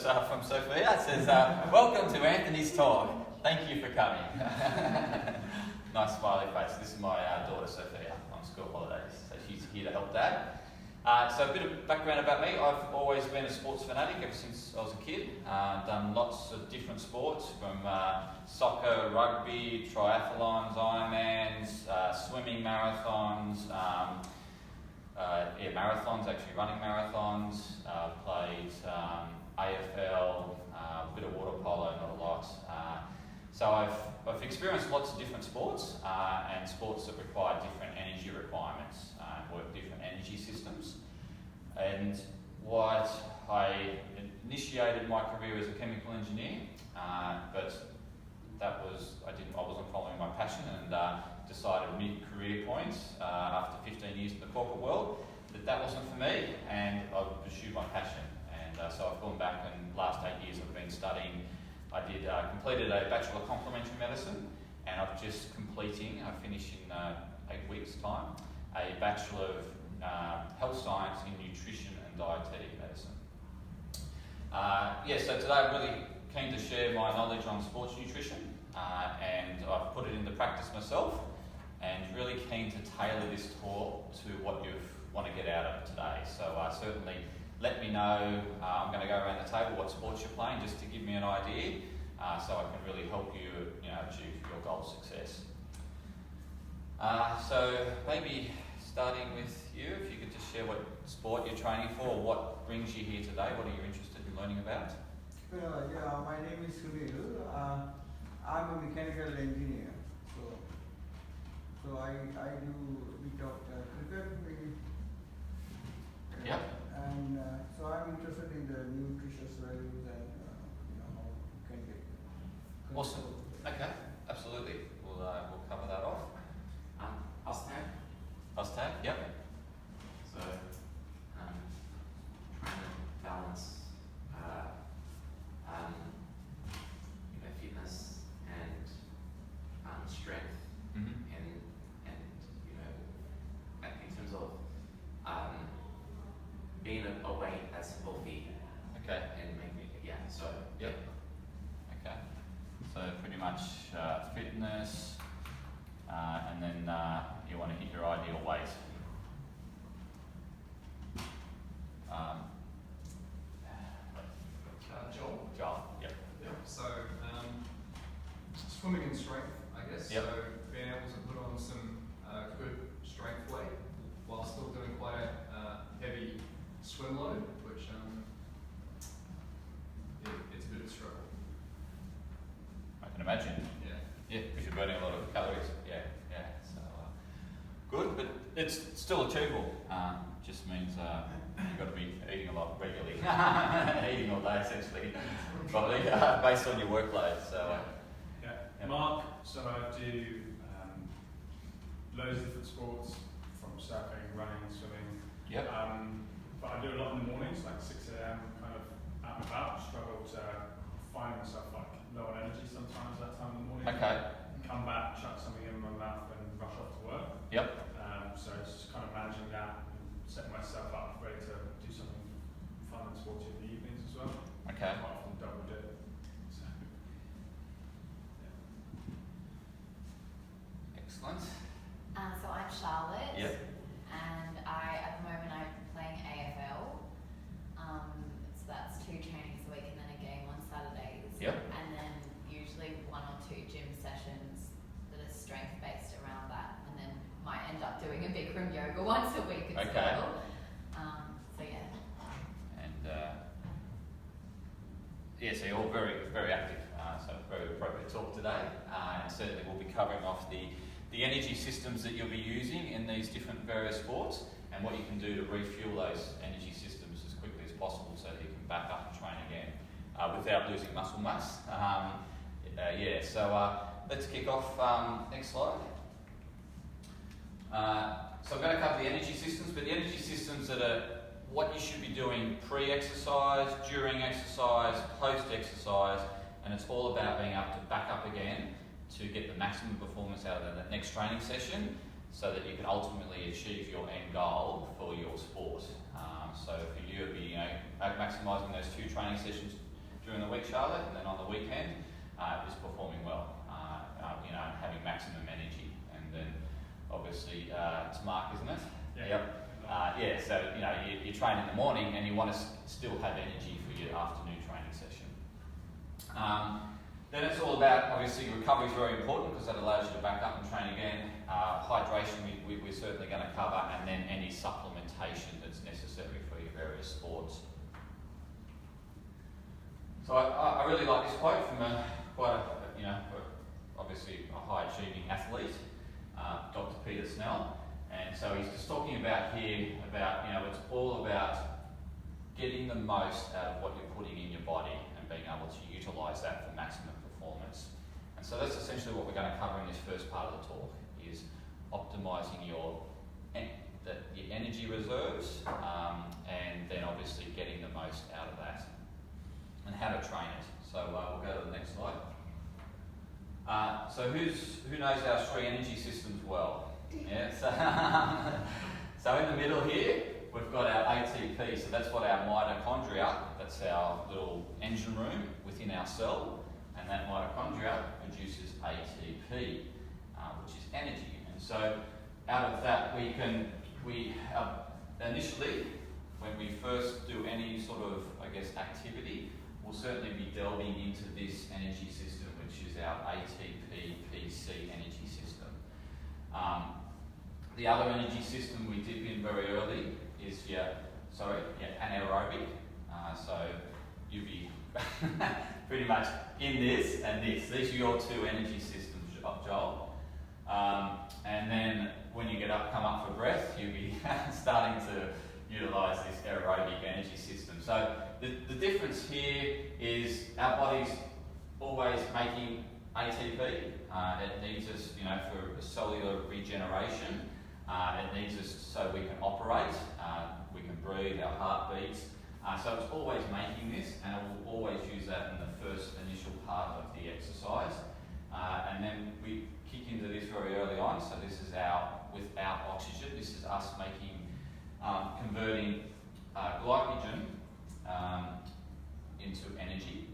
from Sophia. It says, welcome to Anthony's talk. Thank you for coming. Nice smiley face. This is my daughter Sophia on school holidays, so she's here to help Dad. So a bit of background about me. I've always been a sports fanatic ever since I was a kid. Done lots of different sports, from soccer, rugby, triathlons, Ironmans, swimming marathons, marathons, actually running marathons. Played AFL, a bit of water polo, not a lot. So I've experienced lots of different sports and sports that require different energy requirements, work different energy systems. And what I initiated my career as a chemical engineer, but that was I wasn't following my passion, and decided mid-career point after 15 years in the corporate world that wasn't for me, and I would pursue my passion. And so I've gone back, and last 8 years I've been studying. I completed a Bachelor of Complementary Medicine, and I'm just completing, I finish in 8 weeks' time, a Bachelor of Health Science in Nutrition and Dietetic Medicine. So today I'm really keen to share my knowledge on sports nutrition, and I've put it into practice myself, and really keen to tailor this talk to what you want to get out of it today. So certainly let me know. I'm going to go around the table what sports you're playing, just to give me an idea, so I can really help you, achieve your goal success. So maybe starting with you, if you could just share what sport you're training for, or what brings you here today. What are you interested in learning about? My name is Sunil. I'm a mechanical engineer. So I do a bit of cricket. Yep. And so I'm interested in the nutritious values and how you can get. Awesome. Okay, absolutely. We'll cover that off. Ostag, yep. So, trying to balance, fitness and strength, Mm-hmm. and in terms of being a weight that's healthy. Okay. And making it, so. Yep. Okay. So pretty much fitness, and then you want to hit your ideal weight. Joel. Yep. Yep. So swimming and strength, I guess. Yep. So being able to put on some good strength weight while still doing quite a heavy swim load, which it's a bit of a struggle. I can imagine. Yeah, because you're burning a lot of calories. Yeah. So good, but it's still achievable. Just means you've got to be eating a lot regularly, eating all day essentially, probably based on your workload. So. Mark, so I do loads of different sports, from surfing, running, swimming. Yep. But I do a lot in the mornings, like 6 a.m, kind of out and about. Struggle to find myself like low on energy sometimes that time in the morning. Okay. Come back, chuck something in my mouth, and rush off to work. Yep. So it's just kind of managing that, and setting myself up ready to do something fun and sporty in the evenings as well. Okay. Quite often double dip. So, Excellent. So I'm Charlotte. Yep. And at the moment I'm playing AFL. So that's 2 trainings a week and then a game on Saturdays. Yep. And then usually 1 or 2 gym sessions that are strength based around that. And then might end up doing a Bikram yoga once a week as Okay. well. So yeah. And so you're all very, very active. So very appropriate talk today. And certainly we'll be covering off the energy systems that you'll be using in these different various sports, and what you can do to refuel those energy systems as quickly as possible so that you can back up and train again without losing muscle mass. So let's kick off. Next slide. So I'm going to cover the energy systems, but the energy systems that are what you should be doing pre-exercise, during exercise, post-exercise, and it's all about being able to back up again to get the maximum performance out of the next training session, so that you can ultimately achieve your end goal for your sport. So for you, it'll be maximising those 2 training sessions during the week, Charlotte, and then on the weekend is performing well, you know, having maximum energy. And then obviously it's Mark, isn't it? Yeah. Yep. Yeah, so you know, you train in the morning and you want to still have energy for your afternoon training session. Then it's all about, obviously, recovery is very important because that allows you to back up and train again. Hydration we're certainly going to cover, and then any supplementation that's necessary for your various sports. So I really like this quote from obviously a high-achieving athlete, Dr. Peter Snell. And so he's just talking about here about, you know, it's all about getting the most out of what you're putting in your body and being able to utilise that for maximum performance. And so that's essentially what we're going to cover in this first part of the talk, is optimising your energy reserves, and then obviously getting the most out of that, and how to train it. So we'll go to the next slide. So who knows our three energy systems well? Yeah. So in the middle here, we've got our ATP. So that's what our mitochondria, that's our little engine room within our cell, and that mitochondria produces ATP, which is energy. And so out of that, initially, when we first do any sort of, activity, we'll certainly be delving into this energy system, which is our ATP-PC energy system. The other energy system we dip in very early is anaerobic. So you'll be pretty much in this and this. These are your two energy systems, Joel. And then when you come up for breath, you'll be starting to utilise this aerobic energy system. So the difference here is our body's always making ATP. It needs us, for cellular regeneration. It needs us so we can operate, we can breathe, our heart beats. So it's always making this, and it will always use that in the first initial part of the exercise. And then we kick into this very early on. So this is without oxygen. This is us converting glycogen into energy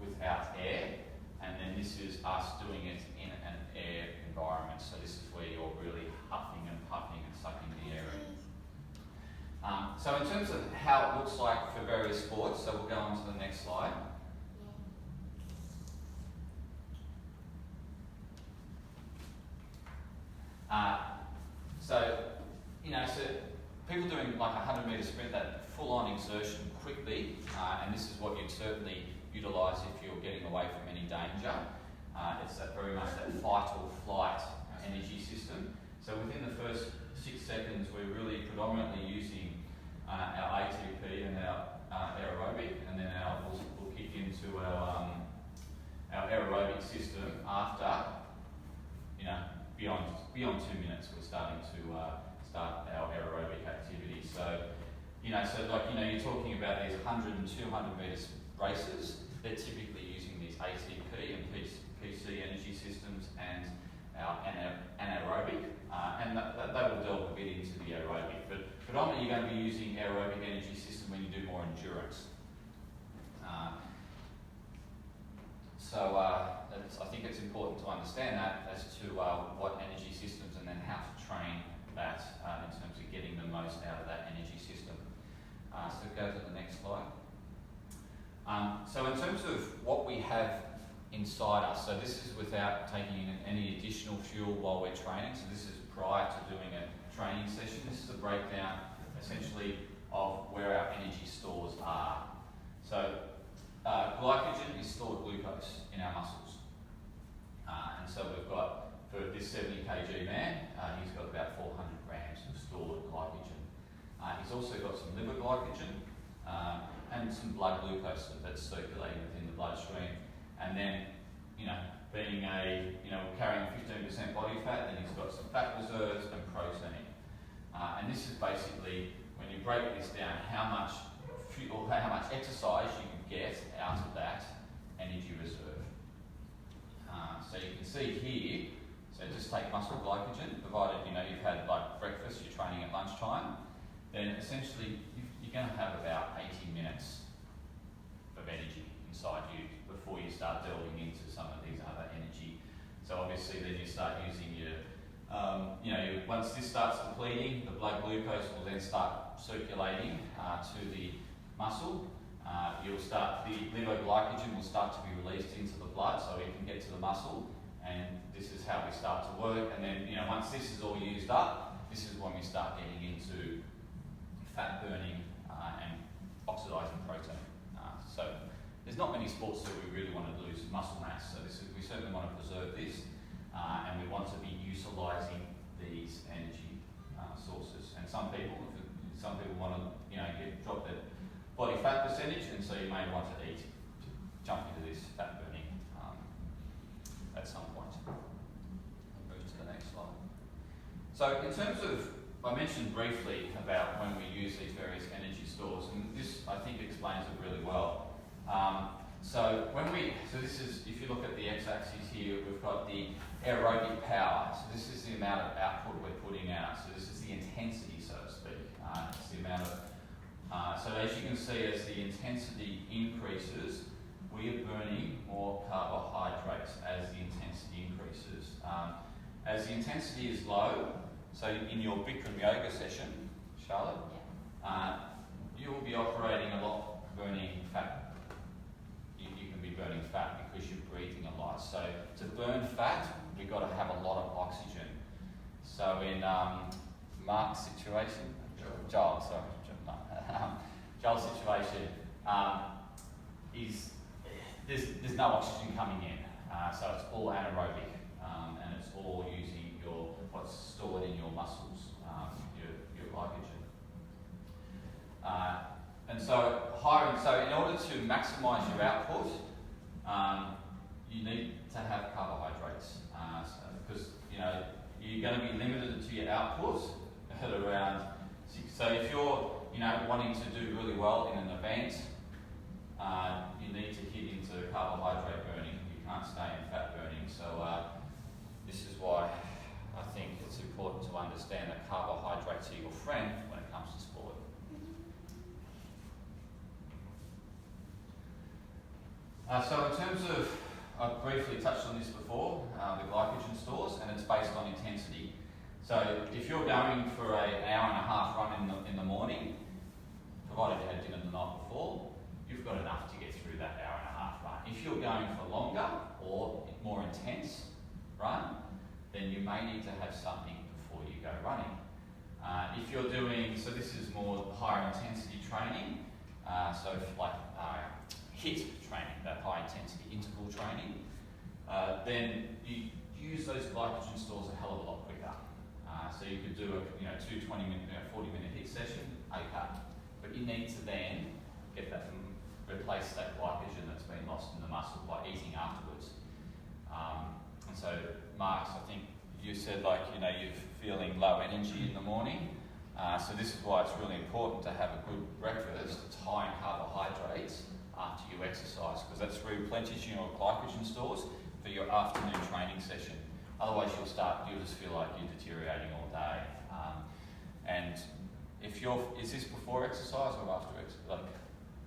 without air. And then this is us doing it in an air environment. So this is where you're really huffing and puffing and sucking the air in. So in terms of how it looks like for various sports, so we'll go on to the next slide. So people doing like a 100-metre sprint, that full-on exertion quickly, and this is what you'd certainly utilise if you're getting away from any danger. It's very much that fight or flight energy system. So within the first 6 seconds, we're really predominantly using our ATP and our aerobic, and then we'll kick into our aerobic system after, beyond 2 minutes, we're starting to start our aerobic activity. So, you're talking about these 100 and 200 metre races. They're typically using these ATP and PC energy systems and our anaerobic, and they will delve a bit into the aerobic. But predominantly, you're going to be using aerobic energy system when you do more endurance. I think it's important to understand that as to what energy systems and then how to train that in terms of getting the most out of that energy system. So go to the next slide. So in terms of what we have inside us, so this is without taking in any additional fuel while we're training. So this is prior to doing a training session. This is a breakdown essentially of where our energy stores are. So glycogen is stored glucose in our muscles. And so we've got, for this 70 kg man, he's got about 400 grams of stored glycogen. He's also got some liver glycogen and some blood glucose that's circulating within the bloodstream. And then, being carrying 15% body fat, then he's got some fat reserves and protein. And this is basically, when you break this down, how much fuel, how much exercise you can get out of that energy reserve. So you can see here, so just take muscle glycogen, provided you've had breakfast, you're training at lunchtime, then essentially you're going to have about 80 minutes of energy. start delving into some of these other energy. So obviously then you start using your, once this starts depleting, the blood glucose will then start circulating to the muscle. The liver glycogen will start to be released into the blood so it can get to the muscle, and this is how we start to work. And then, once this is all used up, this is when we start getting into fat burning and oxidizing protein. So there's not many sports that we really want to lose muscle mass, so we certainly want to preserve this, and we want to be utilising these energy sources. And some people want to drop their body fat percentage, and so you may want to jump into this fat burning at some point. I'll move to the next slide. So in terms of, I mentioned briefly about when we use these various energy stores, and this I think explains it really well. This is, if you look at the x-axis here, we've got the aerobic power. So this is the amount of output we're putting out. So this is the intensity, so to speak. It's the amount of, so as you can see, as the intensity increases, we are burning more carbohydrates as the intensity increases. As the intensity is low, so in your Bikram yoga session, Charlotte, you will be operating a lot burning fat. You can be burning fat because you're breathing a lot. So to burn fat, we've got to have a lot of oxygen. So in Mark's situation, Joel's situation, there's no oxygen coming in. So it's all anaerobic, and it's all using what's stored in your muscles, your glycogen. And so in order to maximise your output, you need to have carbohydrates, because you're going to be limited to your output at around 6. So if you're wanting to do really well in an event, you need to hit into carbohydrate burning. You can't stay in fat burning. So this is why I think it's important to understand that carbohydrates are your friend when it comes to sport. So in terms of, I've briefly touched on this before, the glycogen stores, and it's based on intensity. So if you're going for an hour and a half run in the morning, provided you had dinner the night before, you've got enough to get through that hour and a half run. If you're going for longer or more intense run, then you may need to have something before you go running. If you're doing, so this is more higher intensity training, so like HIIT training, that high intensity interval training, then you use those glycogen stores a hell of a lot quicker. So you could do two 20-minute, 40-minute HIIT session, okay. But you need to then get that, replace that glycogen that's been lost in the muscle by eating afterwards. And so, Mark, I think you said you're feeling low energy in the morning. So this is why it's really important to have a good breakfast that's high in carbohydrates after you exercise, because that's replenishing your glycogen stores for your afternoon training session. Otherwise, you'll just feel like you're deteriorating all day. And is this before exercise or after exercise?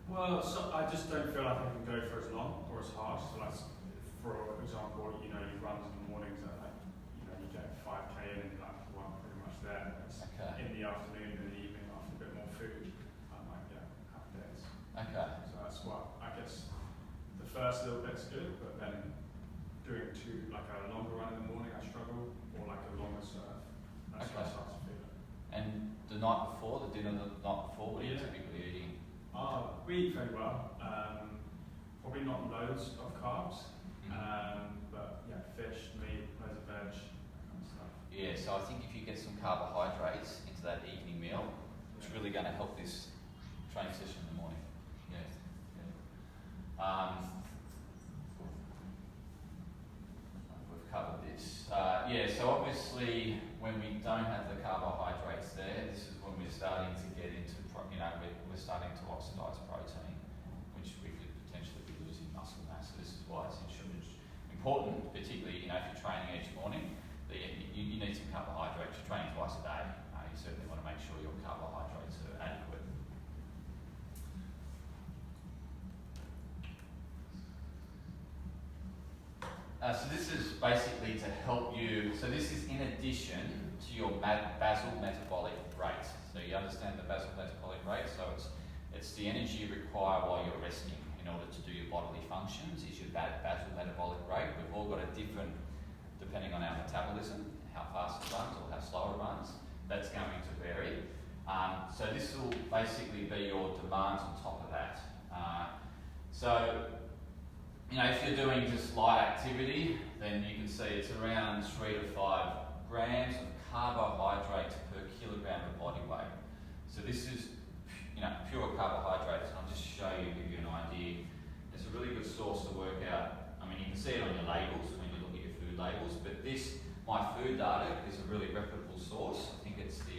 Well, so I just don't feel like I can go for as long or as hard. So like, for example, you run in the mornings at you get 5k in and pretty much there. Okay. In the afternoon and the evening after a bit more food, I might get half days. Okay. So that's what I guess the first little bit's good, but then doing a longer run in the morning, I struggle, or like a longer surf. That's when I start to feel it. And the night before, the dinner the night before, what are you typically eating? We eat very well. Probably not loads of carbs, but yeah, fish, meat, loads of veg, that kind of stuff. Yeah, so I think if you get some carbohydrates into that evening meal, it's really going to help this training session in the morning. Yeah. We've covered this. So obviously when we don't have the carbohydrates there, this is when we're starting to get into, we're starting to oxidize protein, which we could potentially be losing muscle mass. So this is why it's important, particularly if you're training each morning, that you need some carbohydrates. You're training twice a day. You certainly want to make sure your carbohydrates are adequate. So this is basically to help you. So this is in addition to your basal metabolic rate. So you understand the basal metabolic rate. So it's the energy you require while you're resting in order to do your bodily functions. Is your basal metabolic rate. We've all got a different, depending on our metabolism, how fast it runs or how slow it runs. That's going to vary. So this will basically be your demands on top of that. So, you know, if you're doing just light activity, then you can see it's around 3 to 5 grams of carbohydrate per kilogram of body weight. So this is, you know, pure carbohydrates. I'll just show you, give you an idea. It's a really good source to work out. I mean, you can see it on your labels when you look at your food labels, but this, my food data, is a really reputable source. I think it's the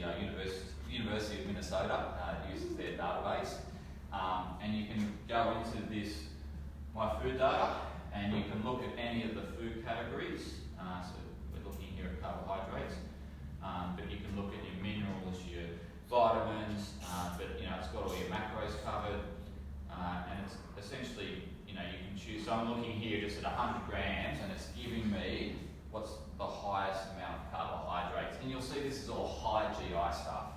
University of Minnesota uses their database. And you can go into this My Food Data and you can look at any of the food categories. So we're looking here at carbohydrates, but you can look at your minerals, your vitamins, but you know, it's got all your macros covered, and it's essentially, you know, you can choose. So I'm looking here just at 100 grams and it's giving me what's the highest amount of carbohydrates. And you'll see this is all high GI stuff.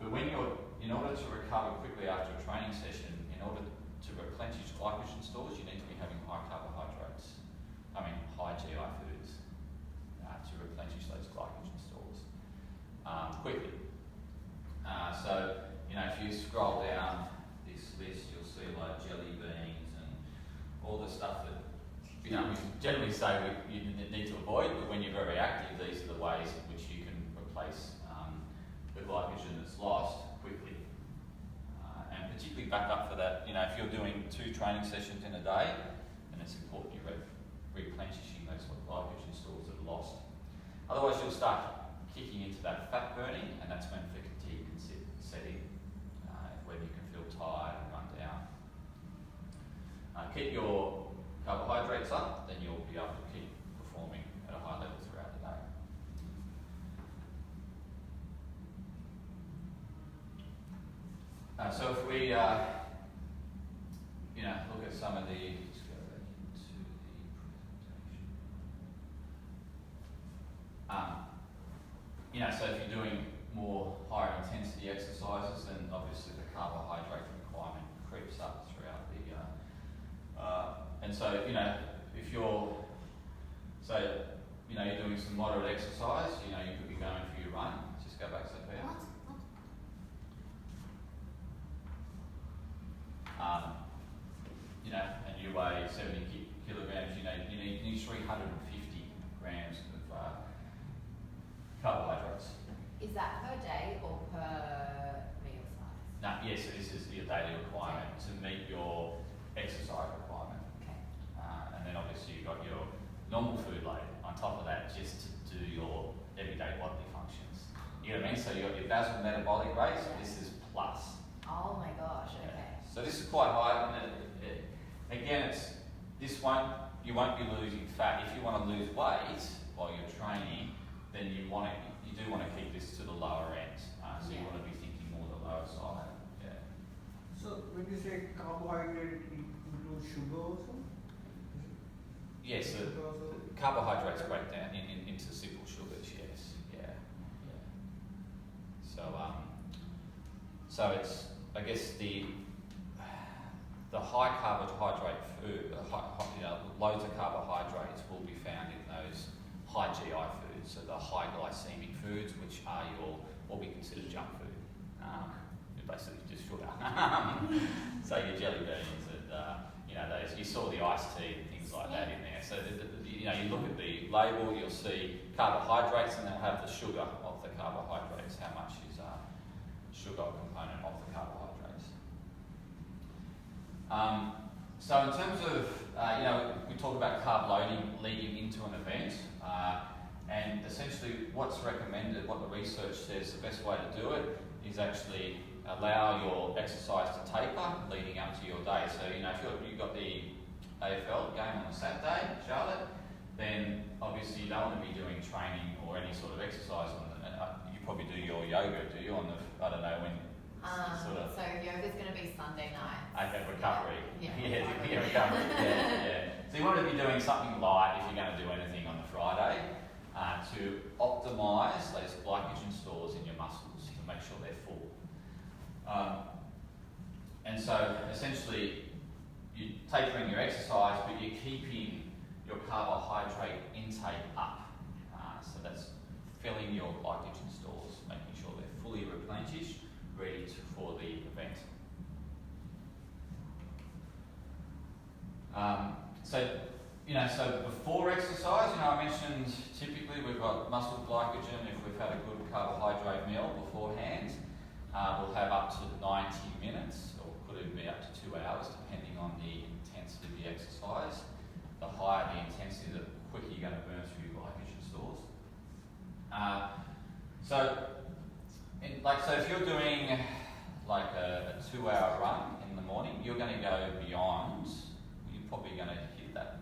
But when you're, in order to recover quickly after a training session, in order to replenish glycogen stores, you need to be having high carbohydrates. I mean, high GI foods to replenish those glycogen stores quickly. So, you know, if you scroll down this list, you'll see like jelly beans and all the stuff that, you know, we generally say you need to avoid, but when you're very active, these are the ways in which you can replace the glycogen that's lost quickly. And particularly back up for that, you know, if you're doing 2 training sessions in a day, then it's important you're replenishing those glycogen stores that are lost. Otherwise, you'll start kicking into that fat burning, and that's when fatigue can set in, when you can feel tired and run down. Keep your carbohydrates up, then you'll be able to keep performing at a high level throughout the day. So if we, you know, look at some of the, let's go back into the presentation. You know, so if you're doing more higher intensity exercises, then obviously the carbohydrate requirement creeps up throughout the, and so, you know, if you're, so, you know, you're doing some moderate exercise, you know, you could be going for your run. Just go back to that there. You know, and you weigh 70 kilograms, you know, you need 350 grams of carbohydrates. Is that per day or per meal size? No, yes, so this is your daily requirement to meet your exercise requirement. Okay. And then obviously you've got your normal food load on top of that just to do your everyday bodily functions. You know what I mean? So you've got your basal metabolic rate, so this is plus. Oh my gosh, Yeah. okay. So this is quite high. And again, you won't be losing fat. If you want to lose weight while you're training, then you do want to keep this to the lower end. So you want to be thinking more the lower side. Yeah. So when you say carbohydrate, it includes sugar also? Yes, Sugar also? carbohydrates break down into simple sugars. Yes. Yeah. So it's, I guess the high carbohydrate food, you know, loads of carbohydrates will be found in those high GI foods, so the high glycemic foods, which are what we consider junk food. Basically just sugar. So your jelly beans and you know, those, you saw the iced tea and things like that in there. So you know, you look at the label, you'll see carbohydrates, and they'll have the sugar of the carbohydrates. How much is sugar component of the carbohydrates? So in terms of, you know, we talk about carb loading leading into an event, and essentially what's recommended, what the research says the best way to do it is actually allow your exercise to taper leading up to your day. So, you know, if you've got the AFL game on a Saturday, Charlotte, then obviously you don't want to be doing training or any sort of exercise on the, you probably do your yoga, do you, on the, I don't know when, sort of. So yoga's going to be Sunday night. Okay, recovery. Yeah. Yeah, recovery. Yeah. So you want to be doing something light if you're going to do anything on the Friday to optimise those glycogen stores in your muscles to make sure they're full. And so essentially you're tapering your exercise, but you're keeping your carbohydrate intake up. So that's filling your glycogen stores, making sure they're fully replenished, ready for the event. So before exercise, I mentioned typically we've got muscle glycogen if we've had a good carbohydrate meal beforehand. We'll have up to 90 minutes, or could even be up to 2 hours, depending on the intensity of the exercise. The higher the intensity, the quicker you're going to burn through your glycogen stores. So if you're doing like a 2-hour run in the morning, you're going to go beyond. You're probably going to hit that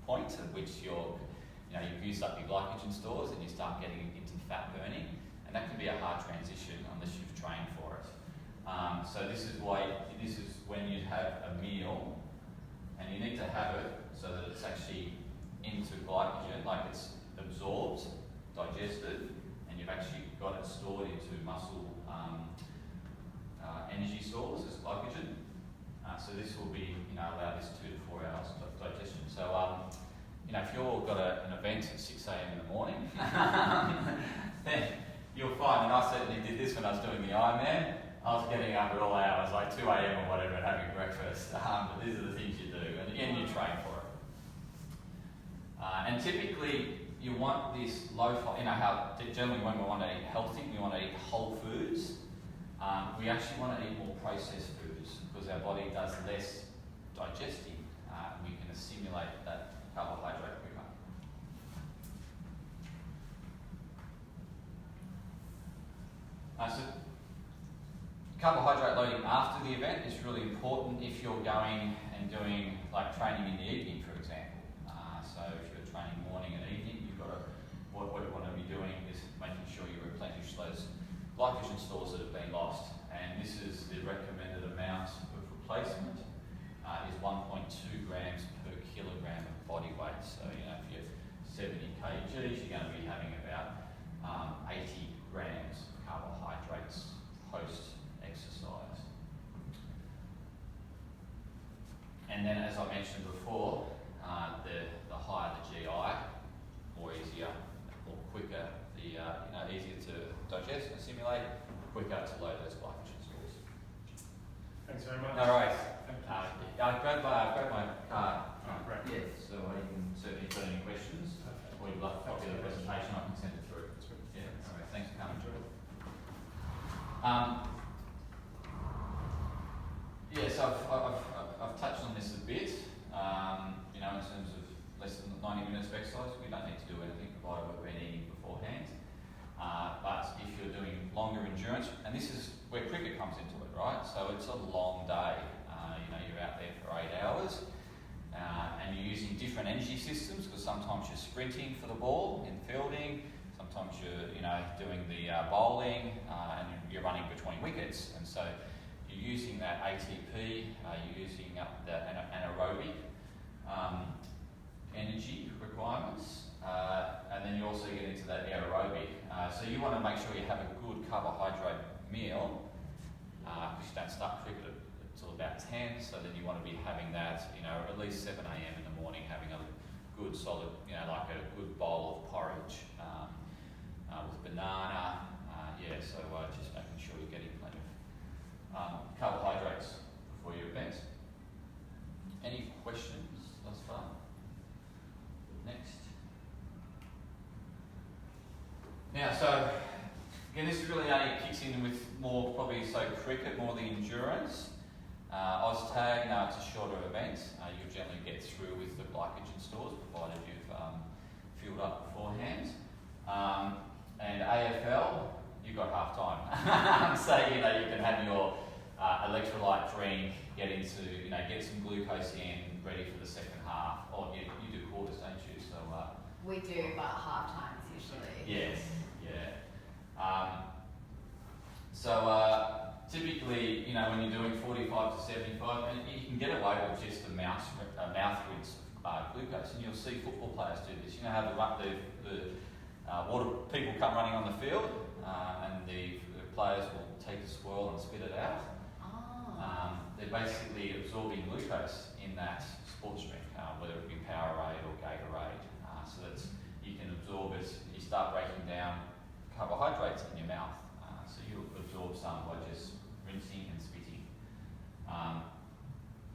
point at which you've used up your glycogen stores and you start getting into fat burning, and that can be a hard transition unless you've trained for it. So this is when you have a meal, and you need to have it so that it's actually into glycogen, like it's absorbed, digested, and you've actually got it stored into muscle energy stores as glycogen. So this will be, allow this 2 to 4 hours of digestion. So, if you've got an event at 6 a.m. in the morning, then you'll find, and I certainly did this when I was doing the Ironman, I was getting up at all hours, like 2 a.m. or whatever, and having breakfast. But these are the things you do, and again, you train for it. And typically, you want this low-fat, how generally when we want to eat healthy, we want to eat whole foods. We actually want to eat more processed foods because our body does less digesting. We can assimilate that carbohydrate quicker. So carbohydrate loading after the event is really important if you're going and doing like training in the evening, for example. So if you're training morning and evening, what you want to be doing is making sure you replenish those glycogen stores that have been lost. And this is the recommended amount of replacement is 1.2 grams per kilogram of body weight. So if you're 70 kgs, you're going to be having about 80 grams of carbohydrates post-exercise. And then, as I mentioned before, the higher the GI, more easier, more quicker, easier to digest and assimilate, quicker to load those glycogen stores. Thanks very much. No worries. Thank you. I grabbed my card. Oh, great. Yeah, so you can certainly put any questions, or you'd like a copy of the presentation, I can send it through. Yeah, all right, thanks for coming. Yes, I've touched on this a bit. In terms of less than 90 minutes of exercise, we don't need to do anything provided we've been eating beforehand. But if you're doing longer endurance, and this is where cricket comes into it, right? So it's a long day. You're out there for 8 hours, and you're using different energy systems because sometimes you're sprinting for the ball in fielding, sometimes you're doing the bowling, and you're running between wickets, and so you're using that ATP, you're using up the anaerobic energy requirements, and then you also get into that aerobic. So you want to make sure you have a good carbohydrate meal, because you don't start cricket until about 10, so then you want to be having that, at least 7 a.m. in the morning, having a good solid, like a good bowl of porridge with banana, so just making sure you're getting plenty of carbohydrates before your event. Any questions thus far? Next. Now, so again, this really only kicks in with more probably cricket, more the endurance. OzTag, now it's a shorter event. You'll generally get through with the glycogen stores, provided you've filled up beforehand. And AFL, you've got half time. So you can have your electrolyte drink, get some glucose in, ready for the second half. Or you do quarters, don't you? So We do, but half times usually. yes, yeah. typically, when you're doing 45 to 75, and you can get away with just a mouth rinse of glucose, and you'll see football players do this. You know how the water people come running on the field, and the players will take a swirl and spit it out. They're basically absorbing glucose in that sports drink, whether it be Powerade or Gatorade, so that you can absorb it. You start breaking down carbohydrates in your mouth, so you'll absorb some by just rinsing and spitting.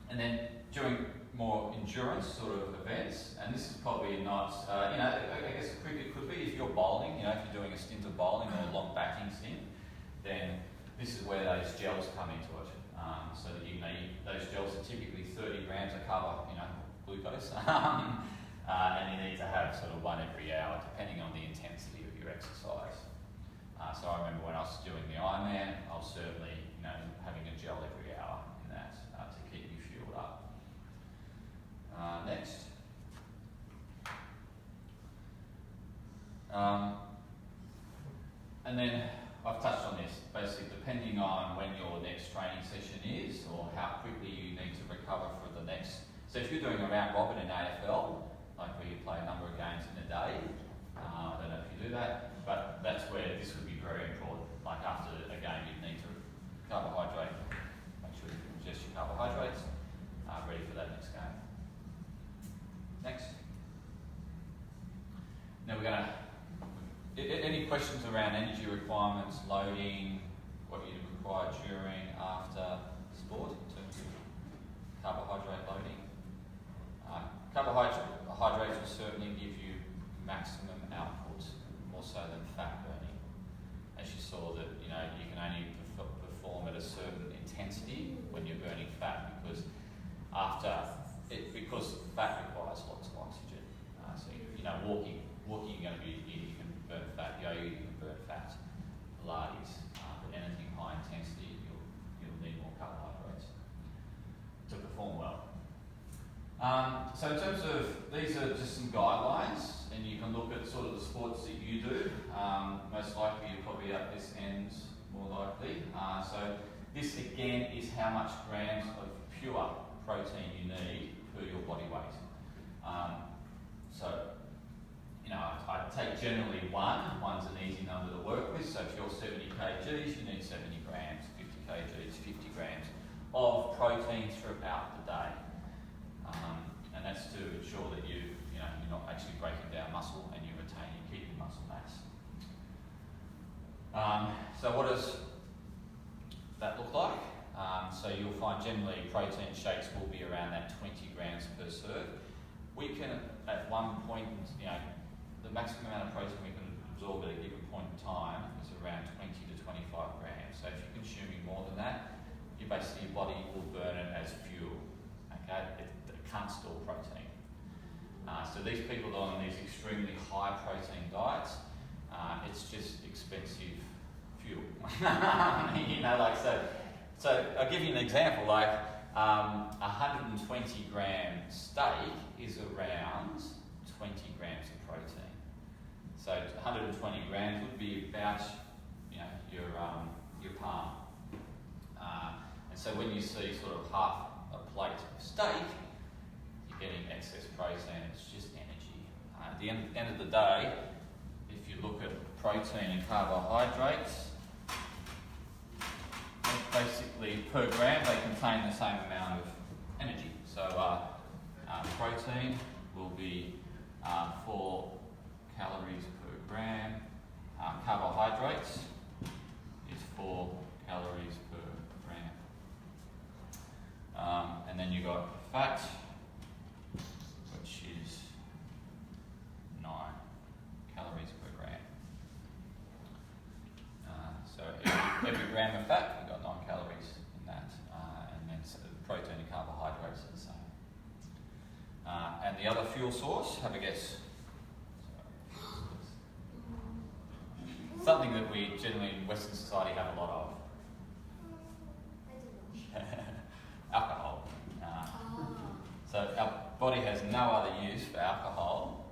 And then during more endurance sort of events, and this is probably not, I guess cricket could be if you're bowling, if you're doing a stint of bowling or a long batting stint, then this is where those gels come into it. So that those gels are typically 30 grams of glucose, and you need to have sort of one every hour, depending on the intensity of your exercise. So I remember when I was doing the Ironman, I was certainly having a gel every hour in that to keep me fueled up. Next. And then I've touched on this, basically depending on when your next training session is or how quickly you need to recover for the next. So if you're doing a round robin in AFL, like where you play a number of games in a day, I don't know if you do that, but that's where this would be very important. Like after a game you need to carbohydrate, make sure you ingest your carbohydrates, ready for that next game. Next. Now we're going to, any questions around energy requirements, loading, what you require during, after sport in terms of carbohydrate loading? Carbohydrates will certainly give you maximum output, more so than fat burning. As you saw that, you can only perform at a certain intensity when you're burning fat because fat requires lots of oxygen. So walking you're going to be, you can burn fat, yoga you can burn fat, Pilates, but anything high intensity you'll need more carbohydrates to perform well. So in terms of, these are just some guidelines, and you can look at sort of the sports that you do. Most likely you're probably at this end, more likely. So this again is how much grams of pure protein you need per your body weight. I take generally one's an easy number to work with. So if you're 70 kgs, you need 70 grams, 50 kgs, 50 grams of protein throughout the day. And that's to ensure that you're not actually breaking down muscle and you're keeping muscle mass. So what does that look like? So you'll find generally protein shakes will be around that 20 grams per serve. We can, at one point, the maximum amount of protein we can absorb at a given point in time is around 20 to 25 grams. So if you're consuming more than that, your body will burn it as fuel. Okay, it can't store protein. So these people on these extremely high protein diets, it's just expensive fuel. So I'll give you an example. 120 gram steak is around 20 grams of protein. So 120 grams would be about your palm. And so when you see sort of half a plate of steak, you're getting excess protein. It's just energy. At the end of the day, if you look at protein and carbohydrates, basically per gram they contain the same amount of energy. So protein will be 4 calories per gram. Carbohydrates is 4 calories per gram. And then you've got fat, which is 9 calories per gram. So every gram of fat, we've got 9 calories in that. And then protein and carbohydrates are the same. And the other fuel source, have a guess. Something that we generally in Western society have a lot of. Alcohol. So our body has no other use for alcohol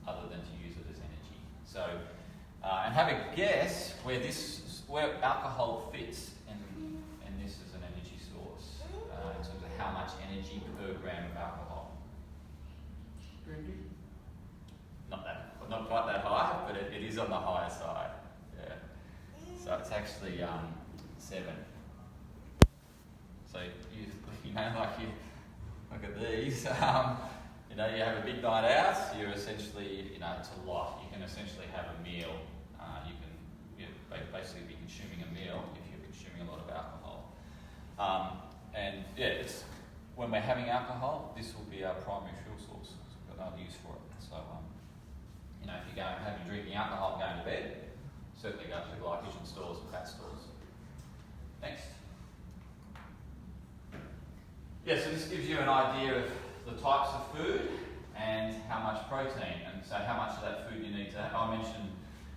other than to use it as energy. So, and have a guess where alcohol fits in 20 per gram of alcohol. 20? Not quite that high, but it is on the higher side. Yeah. So it's actually 7. So you know, like you look at these, you know, you have a big night out. You're essentially, you know, it's a lot. You can essentially have a meal. Basically be consuming a meal if you're consuming a lot of alcohol. And yeah, it's when we're having alcohol, this will be our primary fuel source. We've got no use for it. So, you know, if you're drinking alcohol and going to bed, certainly go to the glycogen stores and fat stores. Next. Yeah, so this gives you an idea of the types of food and how much protein, and so how much of that food you need to have. I mentioned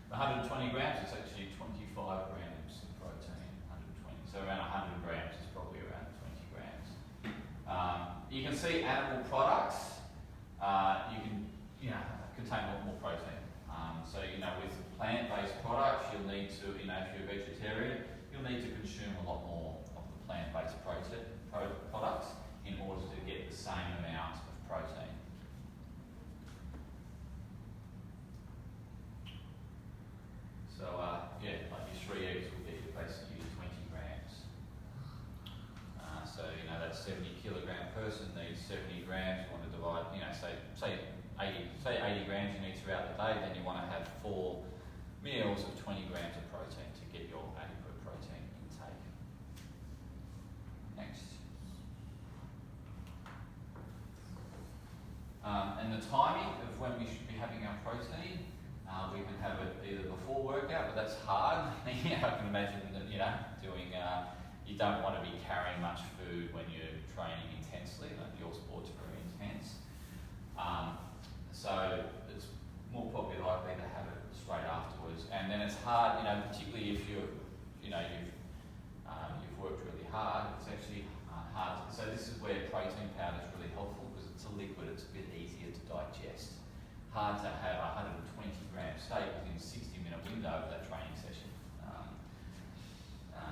120 grams, it's actually 25 grams of protein, 120. So around 100 grams is probably around 20 grams. You can see animal products, contain a lot more protein. So, you know, with plant-based products, you'll need to, you know, if you're a vegetarian, you'll need to consume a lot more of the plant-based products in order to get the same amount of protein. So, like your 3 eggs will be basically 20 grams. So, you know, that 70 kilogram person needs 70 grams. You want to divide, you know, say 80 grams you need throughout the day, then you want to have 4 meals of 20 grams of protein to get your adequate protein intake. Next. And the timing of when we should be having our protein, we can have it either before workout, but that's hard. I can imagine that, you know, doing, you don't want to be carrying much food when you're training intensely, like your sport's very intense. So it's more probably likely to have it straight afterwards. And then it's hard, you know, particularly if you've worked really hard, it's actually hard. So this is where protein powder is really helpful because it's a liquid, it's a bit easier to digest. Hard to have a 120 gram steak within a 60-minute window of that training session.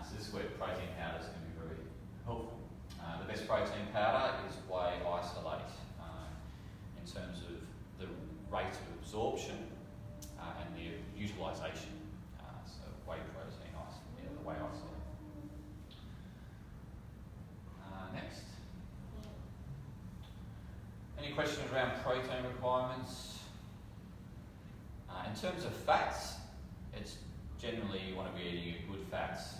So this is where protein powders can be very helpful. The best protein powder is whey isolate in terms of the rate of absorption and the utilisation. So whey protein isolate, the whey isolate. Next. Any questions around protein requirements? In terms of fats, it's generally you want to be eating your good fats,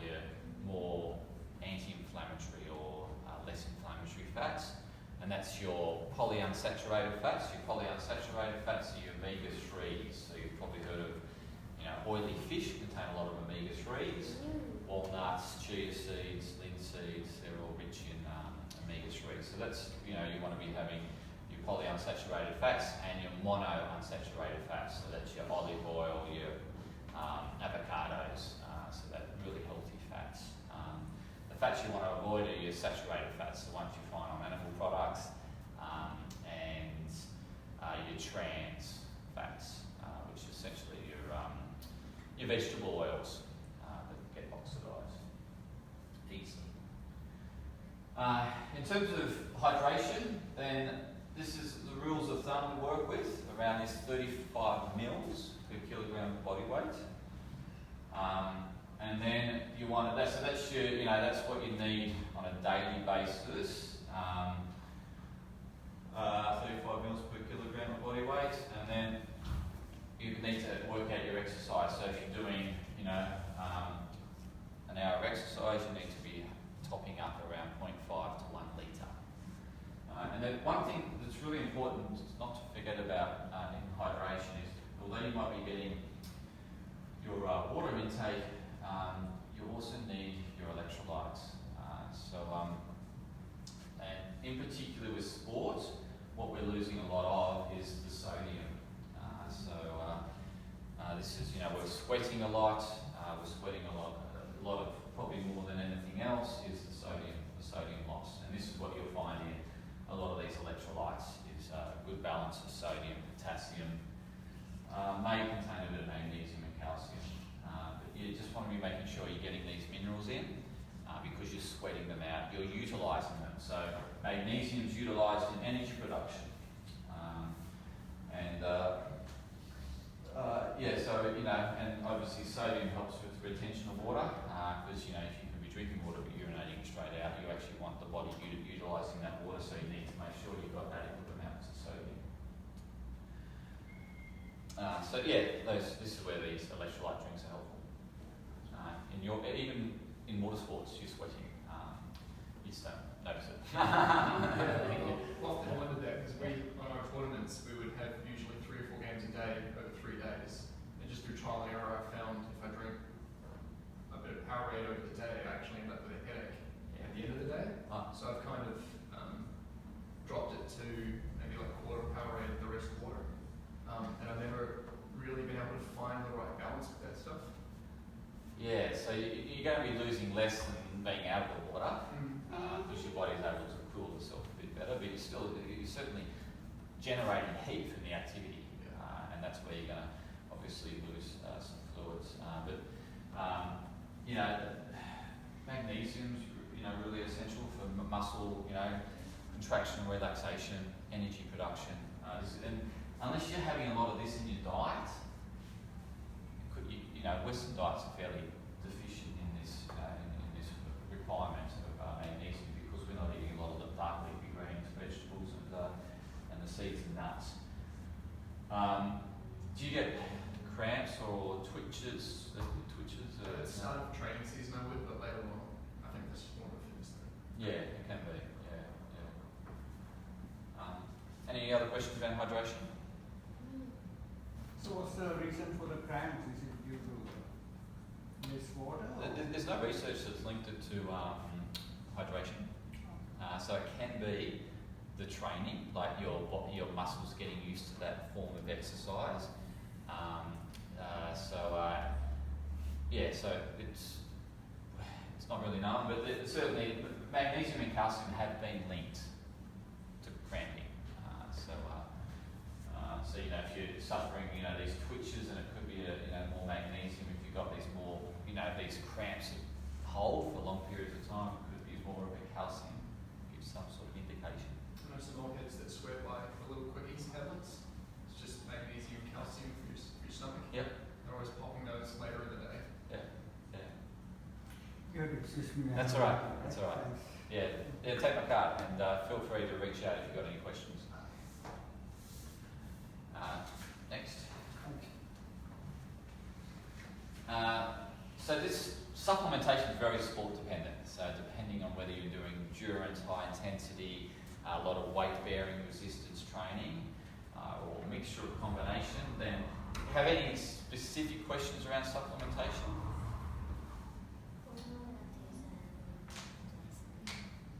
your more anti-inflammatory or less inflammatory fats, and that's your polyunsaturated fats. Your polyunsaturated fats are your omega-3s. So you've probably heard of, you know, oily fish contain a lot of omega-3s. Walnuts, chia seeds, linseeds, they're all rich in omega-3s. So that's, you know, you want to be having your polyunsaturated fats and your monounsaturated fats. So that's your olive oil, your avocados, so that really healthy fats. The fats you want to avoid are your saturated fats, the ones you find on animal products, and your trans fats, which is essentially your vegetable oils that get oxidised easily. In terms of hydration, then this is the rules of thumb to work with. Around this 35 mils per kilogram of body weight. And then you want that, so that's your, you know, that's what you need on a daily basis. 35 mils per kilogram of body weight, and then you need to work out your exercise. So if you're doing, you know, an hour of exercise, you need to be topping up around 0.5 to 1 litre. And then one thing that's really important not to forget about in hydration is, although you might be getting your water intake, you also need your electrolytes. And in particular with sport, what we're losing a lot of is the sodium. This is, you know, we're sweating a lot. A lot of probably more than anything else is the sodium loss. And this is what you'll find in a lot of these electrolytes is a good balance of sodium, potassium, may contain a bit of magnesium and calcium. But you just want to be making sure you're getting these minerals in because you're sweating them out, you're utilising them. So magnesium is utilised in energy production. And obviously sodium helps with retention of water, because if you can be drinking water but urinating straight out, you actually want the body utilising that water, so you need to make sure you've got adequate amounts of sodium. This is where these electrolyte drinks are helpful. Even in motorsports, you're sweating. You just don't notice it. I've often wondered that because on our tournaments we would have usually 3 or 4 games a day over 3 days, and just through trial and error I found if I drink a bit of Powerade over the day, I actually end up with a headache at the end of the day. So I've kind of dropped it to maybe like a quarter of Powerade, the rest water, and I've never really been able to find the right balance with that stuff. Yeah, so you're going to be losing less than being out of the water, because your body's able to cool itself a bit better, but you're certainly generating heat from the activity, and that's where you're going to obviously lose some fluids. Magnesium's really essential for muscle, contraction, relaxation, energy production. And unless you're having a lot of this in your diet, Western diets are fairly deficient in this requirement of magnesium, because we're not eating a lot of the dark leafy greens, vegetables, and the seeds and nuts. Do you get cramps or twitches? At the start of training season I would, but later on I think this is more of a fitness thing. Yeah, it can be. Any other questions about hydration? So what's the reason for the cramps? Is it due to less water? There's no research that's linked it to hydration. So it can be the training, like your muscles getting used to that form of exercise. So it's not really known, but certainly magnesium and calcium have been linked to cramping. If you're suffering, these twitches, and it could be more magnesium. If you've got these more, these cramps that hold for long periods of time, it could be more of a calcium. Gives some sort of indication. I know some old heads that swear by the little quickies tablets. It's just magnesium, calcium for your stomach. Yep. They're always popping those later in the day. Good, excuse me. That's all right. That's all right. Thanks. Yeah, take my card, and feel free to reach out if you've got any questions. Next. So this supplementation is very sport dependent. So depending on whether you're doing endurance, high intensity, a lot of weight bearing resistance training, or a mixture of combination, then have any specific questions around supplementation?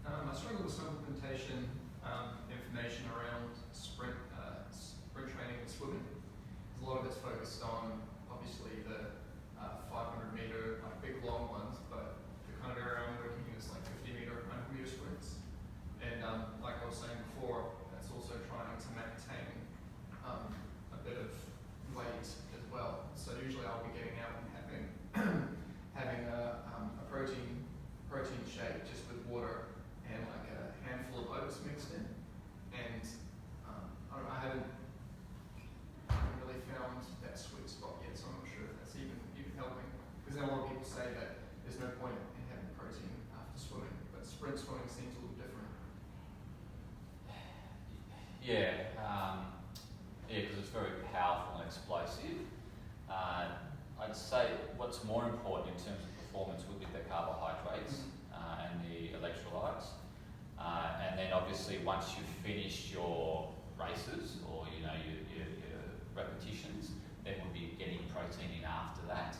I struggle with supplementation information around sprint training and swimming. A lot of it's focused on obviously the 500 meter, like big long ones, but the kind of area I'm working in is like 50 meter, 100 meter sprints. And like I was saying before, that's also trying to maintain a bit of weight as well. So usually I'll be getting out and having a protein shake just with water and like a handful of oats mixed in. And I haven't really found that sweet spot yet, so I'm not sure if that's even helping. Because then a lot of people say that there's no point in having protein after swimming, but sprint swimming seems a little different. Because it's very powerful and explosive. I'd say what's more important in terms of performance would be the carbohydrates and the electrolytes. And then obviously once you've finished your races or your repetitions, then we'll be getting protein in after that.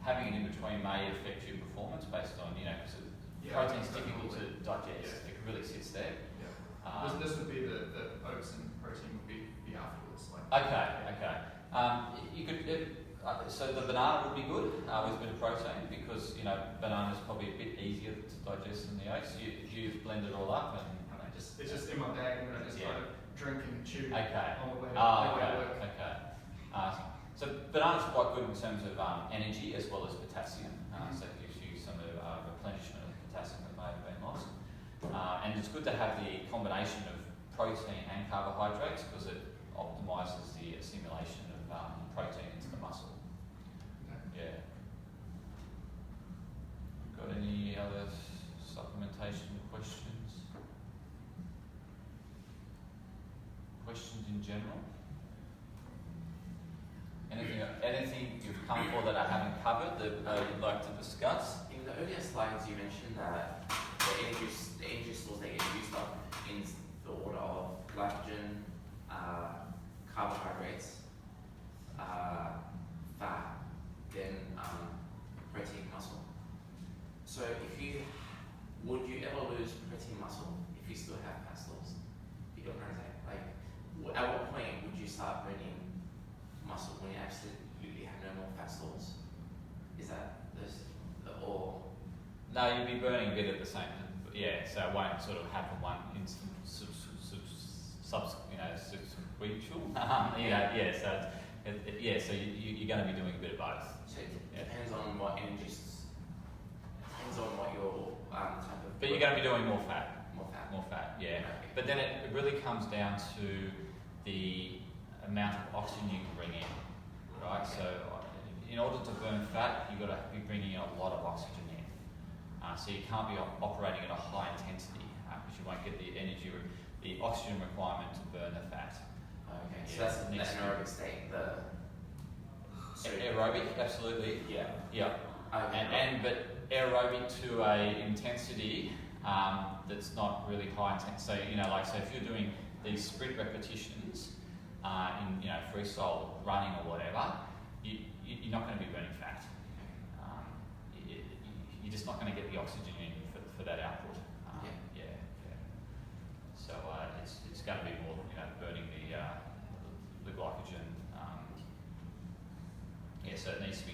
Having it in between may affect your performance based on, because protein's difficult to digest. It really sits there. This would be the oats and protein would be afterwards. Okay. You could. So the banana would be good with a bit of protein, because banana's probably a bit easier to digest than the oats. You blend it all up and. It's just in my bag, and then I just kind of drink and chew on the way to work. Okay. So banana's quite good in terms of energy as well as potassium. So it gives you some replenishment of potassium that may have been lost. And it's good to have the combination of protein and carbohydrates because it optimises the assimilation of protein into the muscle. Yeah. Got any other supplementation questions? Questions in general? Anything you've come for that I haven't covered that you'd like to discuss? In the earlier slides, you mentioned that the energy source that get used up in the order of glycogen, carbohydrates, fat, then protein, muscle. So would you ever lose protein muscle if you still have fat stores? You don't know that. Like, at what point would you start burning muscle when you absolutely have no more fat stores? Is that or? No, you'd be burning a bit at the same time. Yeah, so it won't sort of happen one instant sequential. Yeah, so so you're going to be doing a bit of both. So it depends on what depends on what your type of. But you're going to be doing more fat. More fat. Yeah. Okay. But then it really comes down to the amount of oxygen you can bring in, right? So in order to burn fat, you've got to be bringing in a lot of oxygen in. So you can't be operating at a high intensity because you won't get the the oxygen requirement to burn the fat. Okay. So Yeah, that's the anaerobic state. Aerobic, absolutely. Yeah. Yeah. Okay. But aerobic to a intensity that's not really high intensity. So so if you're doing these sprint repetitions in freestyle running or whatever, you're not going to be burning fat. You're just not going to get the oxygen in for that output. Yeah. So it's going to be more burning the glycogen. So it needs to be.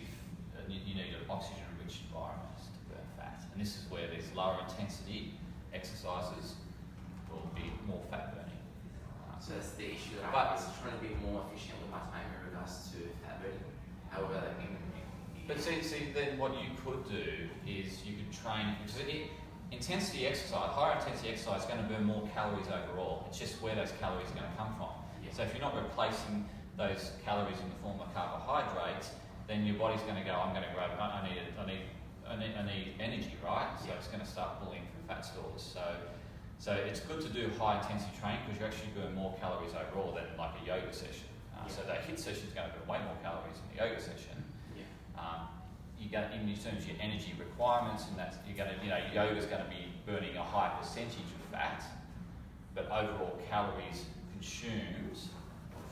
You need an oxygen-rich environment to burn fat, and this is where these lower intensity exercises will be more fat burning. So that's the issue that But- I have, is trying to be more efficient with my time in regards to fat burning. However, But see, then what you could do is you could train, because intensity exercise, higher intensity exercise is going to burn more calories overall. It's just where those calories are going to come from. Yeah. So if you're not replacing those calories in the form of carbohydrates, then your body's going to go, I'm going to grab, I need energy, right? So it's going to start pulling from fat stores. So it's good to do high intensity training because you actually burn more calories overall than like a yoga session. So that HIIT session is going to burn way more calories than the yoga session. You get in terms of your energy requirements, and that's yoga is going to be burning a high percentage of fat, but overall calories consumed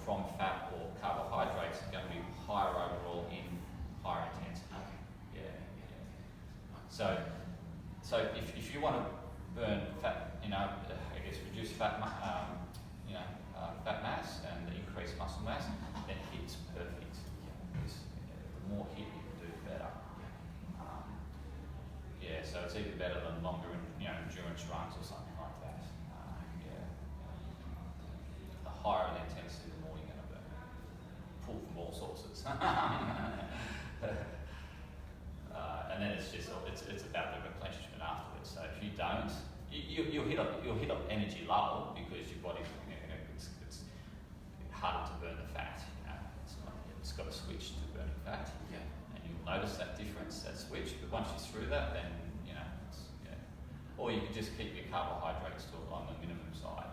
from fat or carbohydrates are going to be higher overall in higher intensity. So if you want to burn fat, reduce fat, fat mass and increase muscle mass, then HIIT's perfect. Because the more HIIT you can do, the better. So it's even better than longer, endurance runs or something like that. The higher the intensity, the more you're going to burn. Pull from all sources. And then it's about the replenishment afterwards. So if you don't, you'll hit up energy low because your body's it's harder to burn the fat. It's got a switch to burning fat, and you'll notice that difference, that switch. But once you're through that, then or you can just keep your carbohydrates on the minimum side.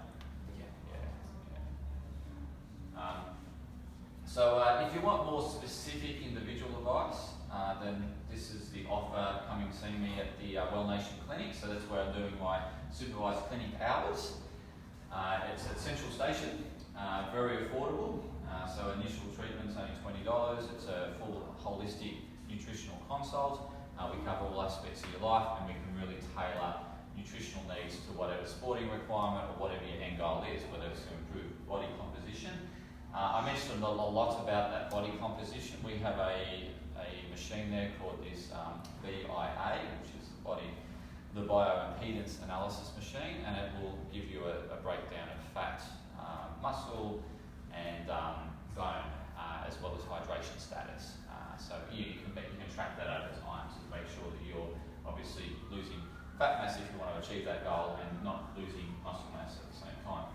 So if you want more specific individual advice, then this is the offer. Come and see me at the Well Nation Clinic. So that's where I'm doing my supervised clinic hours. It's at Central Station, very affordable. So initial treatment's only $20. It's a full holistic nutritional consult. We cover all aspects of your life, and we can really tailor nutritional needs to whatever sporting requirement or whatever your end goal is, whether it's to improve body composition. I mentioned a lot about that body composition. We have a machine there called this BIA, which is the bioimpedance analysis machine, and it will give you a breakdown of fat, muscle, and bone, as well as hydration status. So you can track that over time to make sure that you're obviously losing fat mass if you want to achieve that goal and not losing muscle mass at the same time.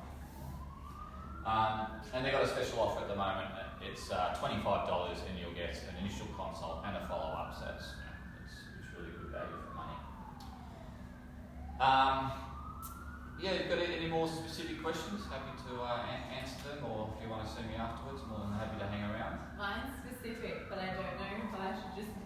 And they've got a special offer at the moment. It's $25 and you'll get an initial consult and a follow-up. So it's really good value for money. Yeah, you've got any more specific questions? Happy to answer them, or if you want to see me afterwards, more than happy to hang around. Mine's specific, but I don't know if I should just